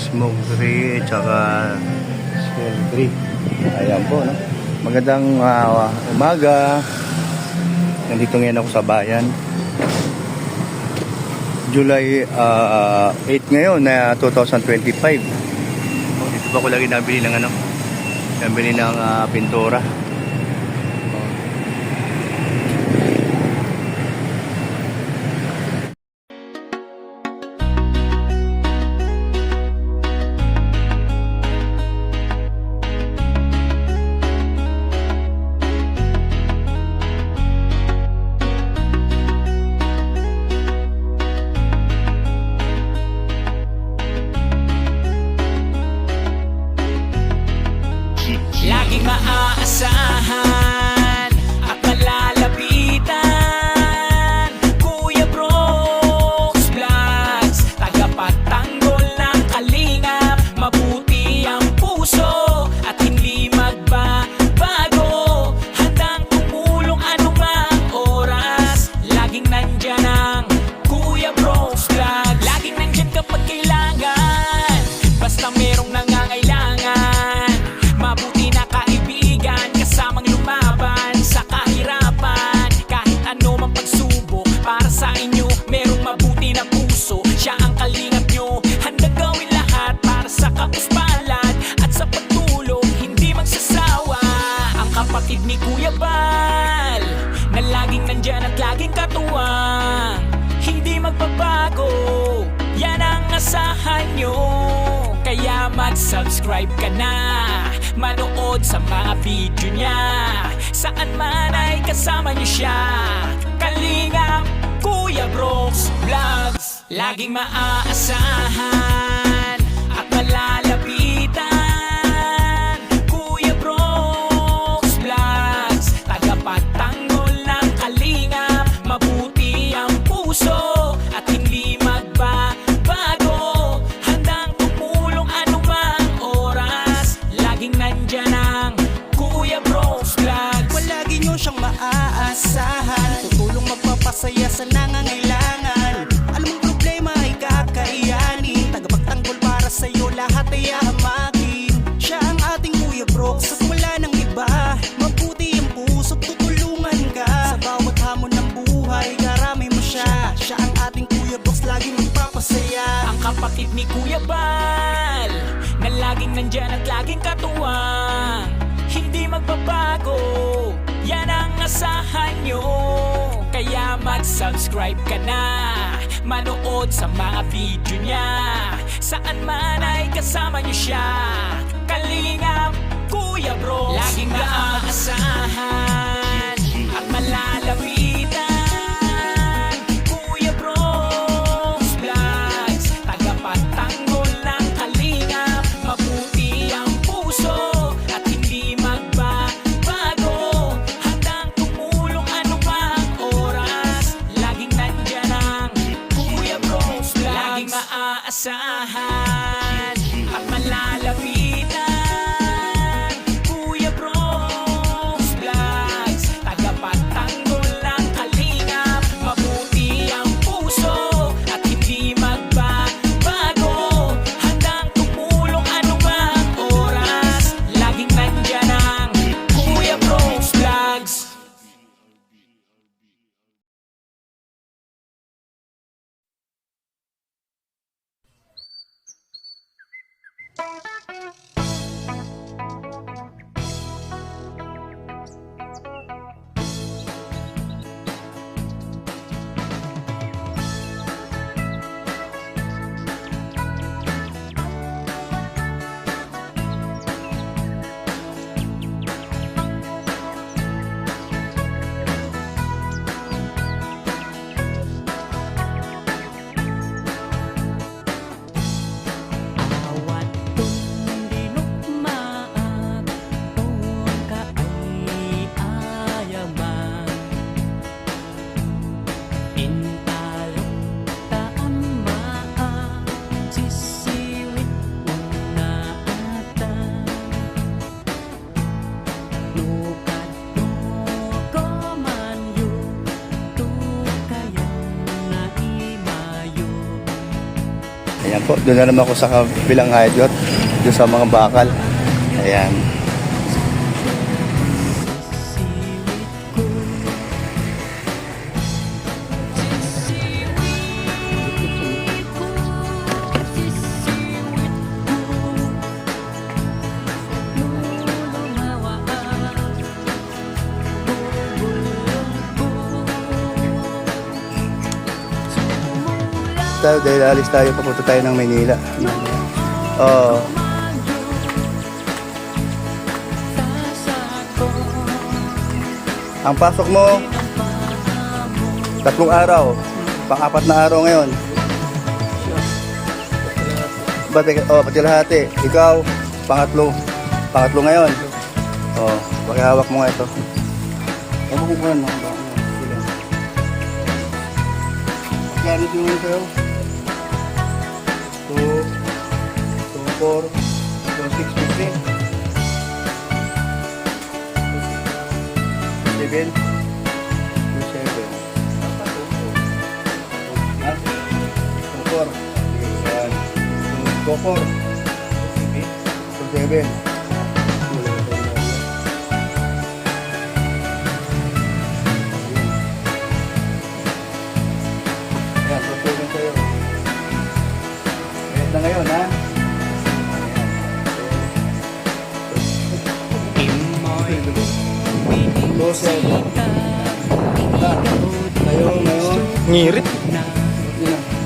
smoke tree tsaka shell tree. Ayan po, no? Magandang umaga. Nandito ngayon ako sa bayan. July 8 ngayon na 2025. Dito pa ko lagi nabili ng pintura. Laging maaasahan at malalapitan, Kuya Brooks Vlogs, tagapagtanggol ng kalingap. Mabuti ang puso at hindi magbabago, handang tumulong anumang oras. Laging nandyan ang Kuya Brooks Vlogs. Laging nandyan kapag kailangan, basta merong nangangailangan. Mabuti na kaibigan, kasamang lumaban sa kahirapan. Kahit ano mang pagsubok, para sa inyo merong mabuti na puso. Siya ang kalingap nyo, handang gawin lahat para sa kapuspalad at sa pagtulong, hindi magsasawa. Ang kapatid ni Kuya Bal, na laging nandyan at laging katuwang, hindi magbabago, yan ang asahan nyo. Kaya mag-subscribe ka na, manood sa mga video niya, saan man ay kasama niyo siya. Kalingap Kuya Brooks Vlogs, laging maaasahan at malalapitan. Kuya Brooks Vlogs, tagapagtanggol ng kalingap. Mabuti ang puso at hindi magbabago, handang tumulong anumang oras. Laging nandyan ang Kuya Brooks Vlogs. Palagi nyo siyang maaasahan, tutulong magpapasaya sa nangangailangan. Alam mong problema ay kakayanin, tagapagtanggol para sa'yo lahat ay hamakin. Siya ang ating Kuya Brooks at wala nang iba. Mabuti ang puso't tutulungan ka sa bawat hamon ng buhay. Karami mo siya, siya ang ating Kuya Brooks, laging magpapasaya. Ang kapatid ni Kuya Bal, na laging nandyan at laging katuwang, hindi magbabago, yan ang asahan nyo. Kaya mag-subscribe ka na, manood sa mga video niya, saan man ay kasama nyo siya. Kalingap Kuya Brooks, laging maaasahan at malalapitan. Kuya Brooks Vlogs, tagapagtanggol ng kalingap. Mabuti ang puso at hindi magbabago, handang tumulong anumang oras. Laging nandyan ang Kuya Brooks Vlogs, laging maaasahan at malalapitan. Kuya Brooks Vlogs, tagapagtanggol ng kalingap. Mabuti ang puso at hindi magbabago, handang tumulong anumang oras. Laging nandyan ang Kuya Brooks Vlogs. Ayan po, doon na naman ako sa kabilang hideout, doon sa mga bakal. Ayan. Tayo, dahil alis tayo, papunta tayo ng Maynila. Oo. Ang pasok mo, 3 araw. Pang-4 na araw ngayon. Pati lahati. Ikaw, pangatlo ngayon. Oo, pakihawak mo nga ito. Ewan ko ba na? Magkano yung sa'yo? 2, 4, 6, 15. 7, 2, 7. Ha? 2, 4. 2, 4. 2, 7. Ayan, tutulong sa'yo. Kahit na ngayon, ha? Bosel. Tayo ngayon. Ngirit.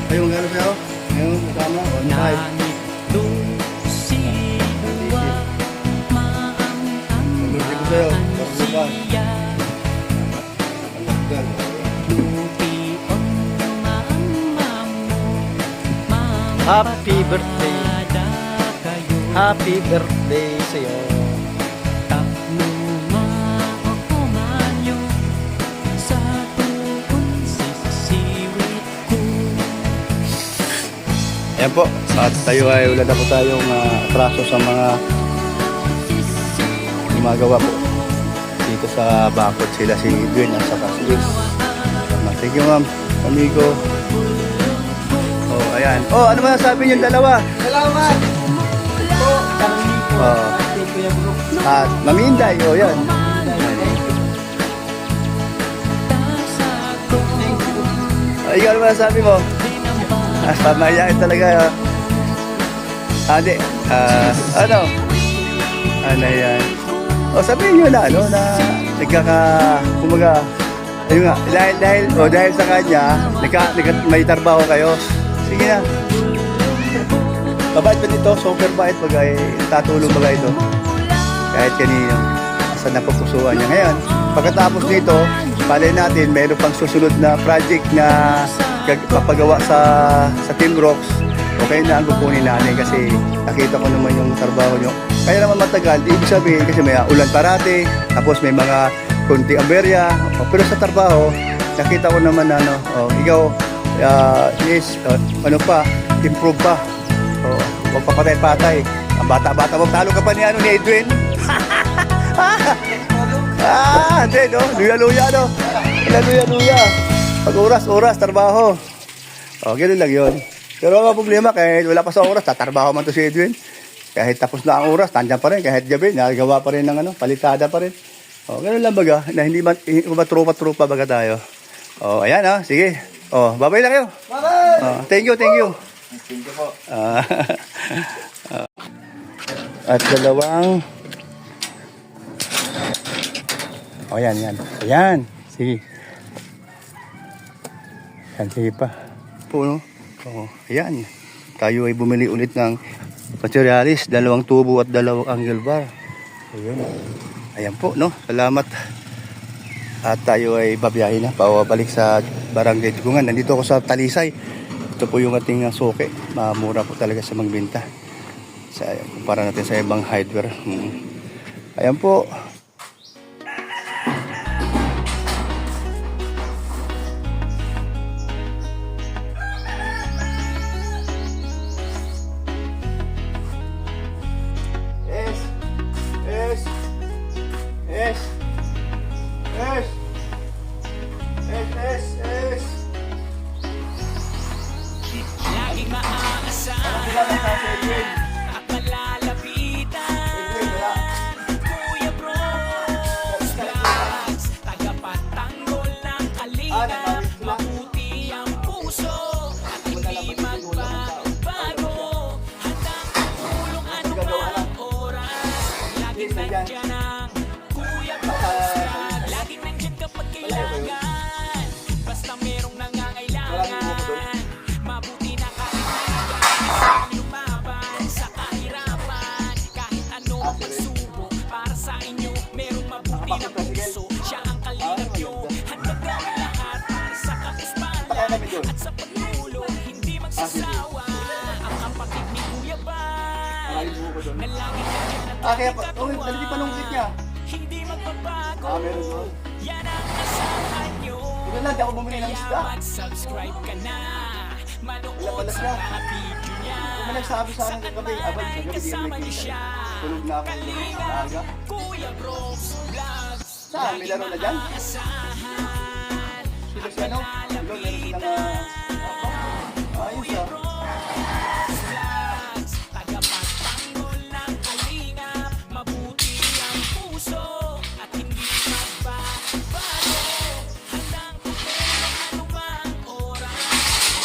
Tayo ngayon sa'yo. Ngayon kasama. 1, 5. Maluti ko sa'yo. Pagbukas. Happy birthday. Happy birthday sa'yo. Ayan po. At tayo ay wala na po tayong atraso sa mga gumagawa po. Dito sa bakod sila si Edwin at saka si Liz. Thank you, ma'am. Amigo. Oh, ayan. Oh, ano ba sabi niyo dalawa? Salamat! Po, Carly po. Oh. Ate Kuya Bro. At Maminday. Oh, yan. Ay, ikaw ano ba sabi mo? Mayayain talaga. Ade, ano? Ano yan? O sabihin nyo na, ano, na kumaga, ayun nga, dahil sa kanya, may trabaho kayo. Sige na. Mabait ba dito? Super bait pag ay tatulong ba ito? Kahit kanino. Saan napupusuan niya ngayon. Pagkatapos nito, palay natin, mayroon pang susunod na project na papagawa sa Team Rocks. Okay na ang kukunin natin kasi nakita ko naman yung trabaho nyo. Kaya naman matagal, ibig sabihin kasi may ulan parati, tapos may mga konti aberya. Pero sa trabaho, nakita ko naman na ikaw, improve pa. Huwag papatay-patay. Ang bata-bata, huwag talo ka pa ni Edwin. Hindi, no? Luya-luya, no? Luya-luya. Pag oras, trabaho. Ganun lang yun. Pero ang problema, kahit wala pa sa oras, tatrabaho man to si Edwin. Kahit tapos na ang oras, tandyan pa rin. Kahit gabi, nagawa pa rin ng palitada pa rin. Ganun lang baga, na hindi ba trupa baga tayo. Ayan, sige. Babay na kayo. Bye-bye! Thank you. Thank you po. At dalawang... Ayan. Sige. Sige pa. Puno. Ayan. Tayo ay bumili ulit ng materialis, 2 tubo at 2 angle bar. Ayan po, no? Salamat. At tayo ay babiyahin na. Pabalik sa Barangay Tugungan. Nandito ako sa Talisay. Ito po yung ating suke. Mura po talaga sa magbenta. Kumpara natin sa ibang hardware. Ayan po. Laging maaasar doon. At sa pagtulong, hindi magsasawa. Ang kapatid ni Kuya Bal, Ayos mo ko doon. na laging nandiyan at Ah, kaya laging pa, oh, katuwa. dali pa nung niya. Hindi magbabago. Ah, meron doon. Yan ang asahan nyo. Ito lang, di ako bumili ng Kaya isda. mag-subscribe ka na. Manood Wala sa siya. mga video niya. Kung nagsabi sa akin ng gabi, abang sa gabi, Kasama di niyo ko siya. tulog na ako. Kalinga, Maaga. Kuya Bros Vlogs. Saan? May laro na dyan? Maasahan. Sila si ano? Doon, meron silang ayos ah. Bros Vlogs. Tagapagtanggol ng kalinga. Mabuti ang puso at hindi magbabago. Handang tumulong anumang oras.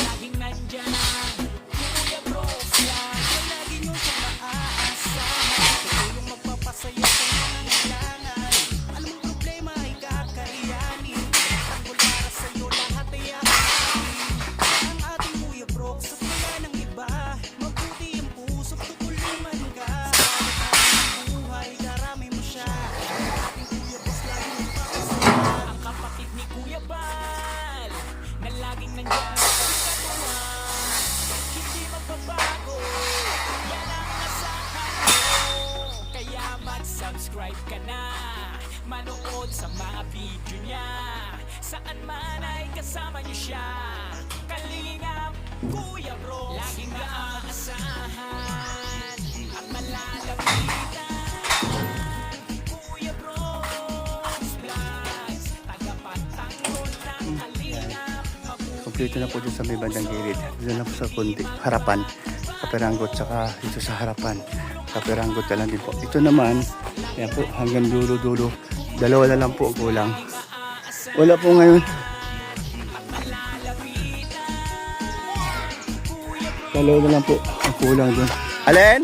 Laging nandyan ang Kuya Bros Vlogs. Lagi nyo siyang maaasahan Tutulong magpapasaya sa nangangailangan Alam mong problema ay kakayanin Tanggol para sa'yo lahat ay akin Ang ating Kuya Bro sa wala ng iba Mabuti ang puso tutulungan ka Sa buhay karami mo siya Ating Kuya Bro lagi magpapasaya Ang kapatid ni Kuya Bal, na laging nandiyan sa katuwa. Hindi magbabago, yan ang asahan mo. Kaya mag-subscribe ka na, manood sa mga video niya. Saan man ay kasama niyo siya. Kalingap, Kuya Bro, laging naaasahan at malalapitan. Kuya Bros Vlogs, tagapagtanggol ng kalingap. Kompleto na po dun sa may bandang gilid. Dito na po sa kundi, harapan. Kaperanggot, saka dito sa harapan. Kaperanggot na lang din po. Ito naman, yan po, hanggang dulo-dulo. Dalawa na lang po ang kulang. Wala po ngayon. Dalawa na lang po ang kulang dun. Alin?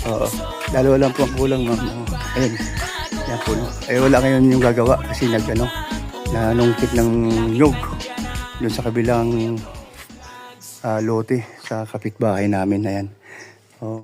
Oo. Dalawa lang po ang kulang, ma'am. Ayun. Yan po. Eh, wala ngayon yung gagawa kasi nanungkit ng nyug doon sa kabilang lote sa kapitbahay namin na yan. Oh.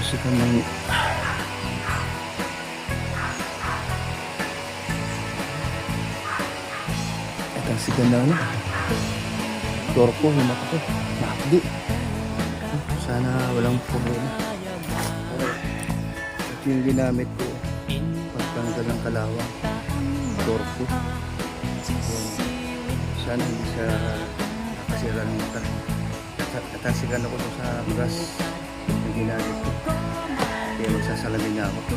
Napasikan ng... Napasikan na ano? Torko, yung mata ko. Nakapdi. Sana walang problema. Ito yung ginamit ko. Pagtanggal ng kalawang. Torko. Sana hindi siya nakasira ng mata. Natasikan ako sa brush na ginamit ko. Kaya magsasalamin nga ako.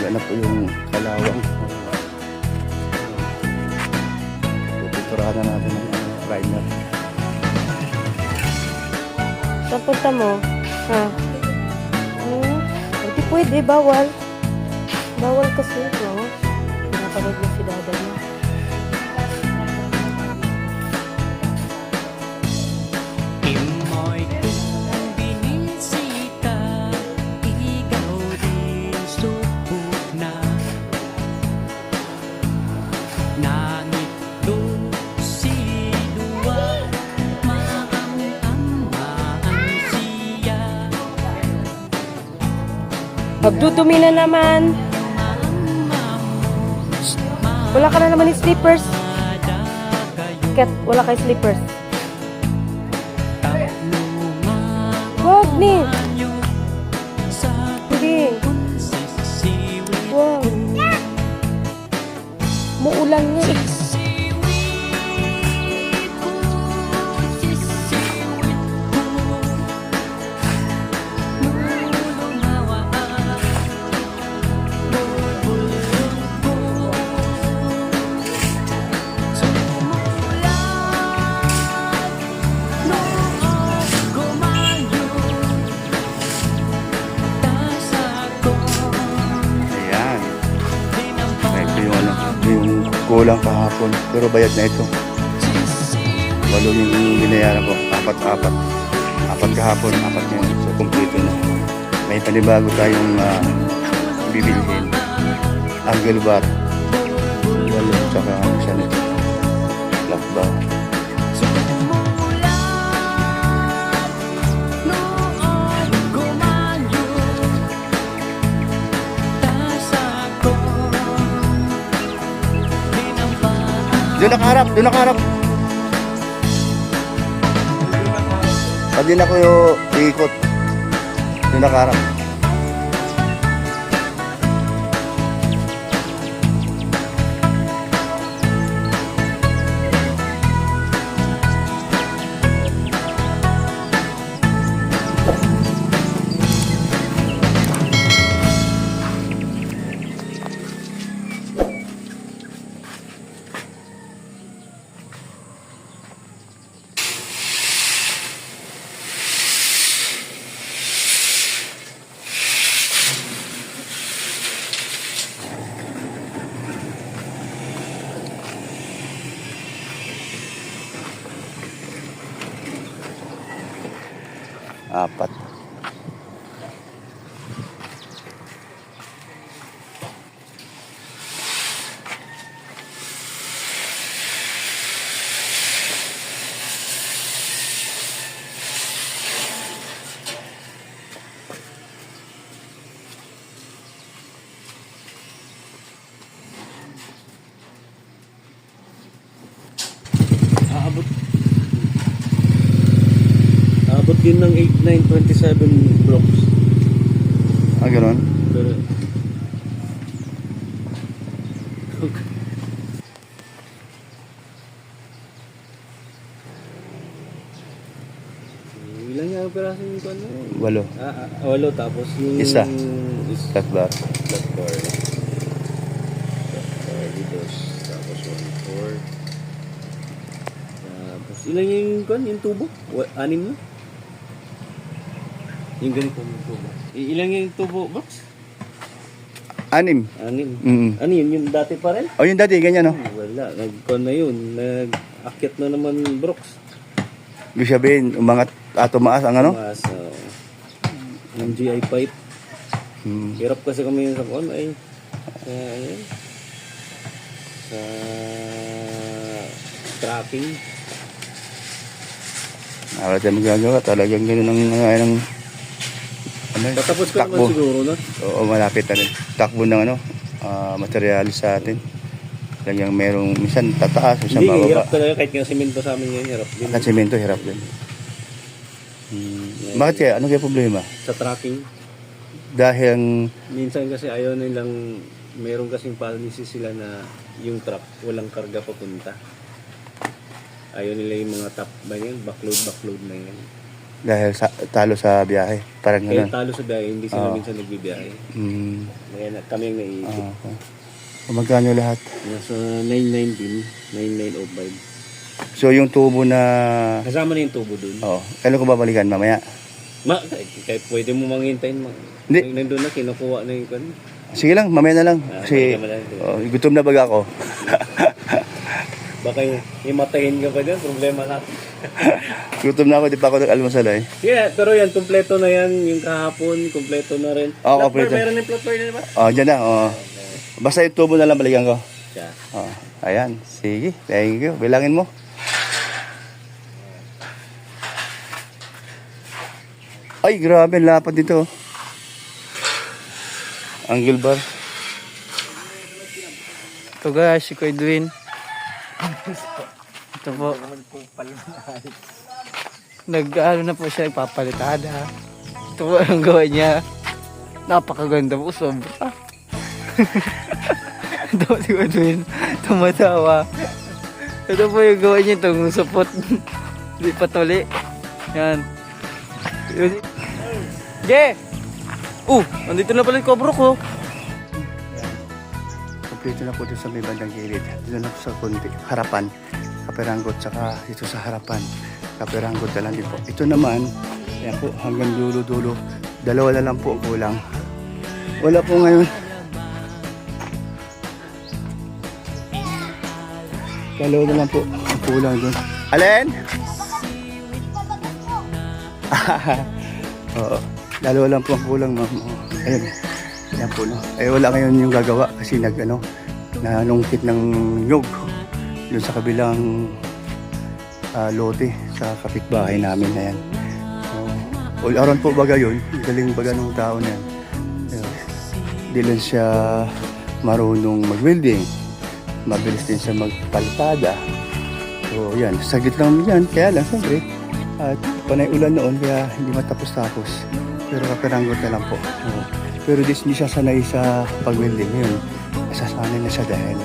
Wala na po yung kalawang. Tuturahan na natin ng primer. Saan punta mo? Ha? Hindi pwede, bawal. Bawal kasi ito. Pinapanood mo si dada niya. Imoy kung binisita, ikaw din subok na. Nangit doon sinuwa, maang-amaan siya. Magdudumi na naman. Wala ka na naman yung slippers. Kat, wala kayo slippers. Wag ni. Hindi. Wag. Muulan nga eh. Ayan. Ito yung ano, yung kulang kahapon. Pero bayad na ito. 8 yung binayaran ko. 4 kahapon, 4 ngayon. So, kompleto na. May panibago tayong bibilhin. Angle bar. 8, tsaka ano siya nito. Lock bar. Doon nakaharap, doon nakaharap. Pag din ako yung iikot. Doon nakaharap. Apat. yun ng 8927 blocks. Ah, gano'n? Pero, ilan nga ang peraso yung kwan na yun? 8. Walo, tapos yung... Isa. Flat Tatlo. bar. Dos. Tapos 1/4. Tapos ilan yung kwan? Yung tubo? 6 na? Yung ganito yung tubo. Ilan yung tubo, box? 6. 6. Ano yun? Yung dati pa rin? O, yung dati, ganyan, no? Wala. Nag-kwan na yun. Nag-akyat na naman, Brooks. Ibig sabihin, umangat, tumaas ang ano? Mas, ng GI pipe. Hirap kasi kami yun sa kwan ay ayun, sa tracking. Wala tayong magagawa. Talagang gano'n ang ano, Patapos ko takbo. naman siguro na. Oo, malapit na rin. Takbo ng ano, materialis sa atin. Talagang merong, minsan tataas, minsan Hindi, bababa. hirap talaga kahit yung simento sa amin ngayon, hirap din. At semento, hirap din. Bakit kaya? Ano kaya problema? Sa tracking, Dahil ang minsan kasi ayaw nilang, meron kasing policy sila na yung truck, walang karga papunta. Ayaw nila yung mga top ba yun, backload na yun. dahil talo sa biyahe. Parang Kaya gano'n. talo sa biyahe, hindi sila Oo. minsan nagbibiyahe. Kaya kami ang naiipit. Okay. Magkano lahat? Nasa 919, 9905. So yung tubo na... Kasama na yung tubo dun. Oo. Kailan ko babalikan? Mamaya? Kahit pwede mo manghintayin. Hindi. Nandun na, kinukuha na yung kan. Sige lang, mamaya na lang. Kasi balikan mo lang ito. gutom na baga ako. Baka imatayin ka pa dyan, problema natin. Gutom na ako, di pa ako nag-almusal eh. Yeah, pero yan, kumpleto na yan. Yung kahapon, kumpleto na rin. Oo, Flat kumpleto. bar, meron yung flat bar na ba? Dyan na. Basta yung tubo na lang balikan ko. Siya. Ayan, sige. Thank you. Bilangin mo. Ay, grabe. Lapad dito. Angle bar. Ito guys, si Kuya Edwin. Ito po. Nag-ano na po siya, nagpapalitada. Ito po ang gawa niya. Napakaganda po, sobra. Ito po si Kuya Edwin, tumatawa. Ito po yung gawa niya, itong supot. Hindi patuli. Yan. Ge! Andito na pala yung cobra ko. Kompleto na po dito sa may bandang gilid. Dito na po sa konti. Harapan. Kaperanggot. Saka dito sa harapan. Kaperanggot na lang din po. Ito naman, ayan po, hanggang dulo-dulo. Dalawa na lang po ang kulang. Wala po ngayon. Dalawa na lang po ang kulang doon. Alin? Oo. Dalawa lang po ang kulang, ma'am. Ayun. Yan po, no. Wala ngayon yung gagawa kasi nanungkit ng nyug doon sa kabilang lote sa kapitbahay namin na yan. All around po baga yun. Galing baga ng tao na yan. Di lang siya marunong mag-welding. Mabilis din siya magpalitada. So yan, saglit lang yan. Kaya lang, siyempre, at panay ulan noon kaya hindi matapos-tapos. Pero kaperanggot na lang po. Pero hindi siya sanay sa pag-welding. Yun, nasasanay na siya dahil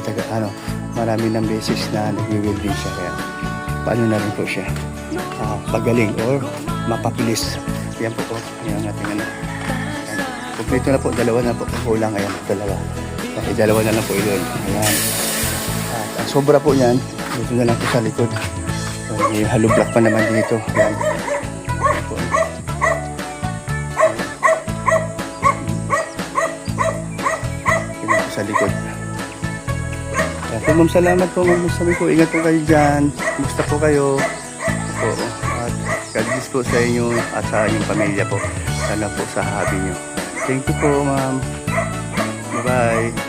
marami ng beses na nag-welding siya. Kaya paano na rin po siya pagaling or mapabilis. Yan po po. Yan ang ating ano. Kompleto na po. Dalawa na po. Kulang ngayon. Dalawa. Okay, dalawa na lang po yun. Ayan. At ang sobra po niyan, dito na lang po sa likod. So, may hollow block pa naman dito. Ayan. Ayan po. Sa likod. Kaya po, ma'am, salamat po, ma'am. Sabi ko, ingat po kayo dyan. Kumusta po kayo? Po. At God bless po sa inyo at sa inyong pamilya po. Sana po sa hobby nyo. Thank you po, ma'am. Bye-bye.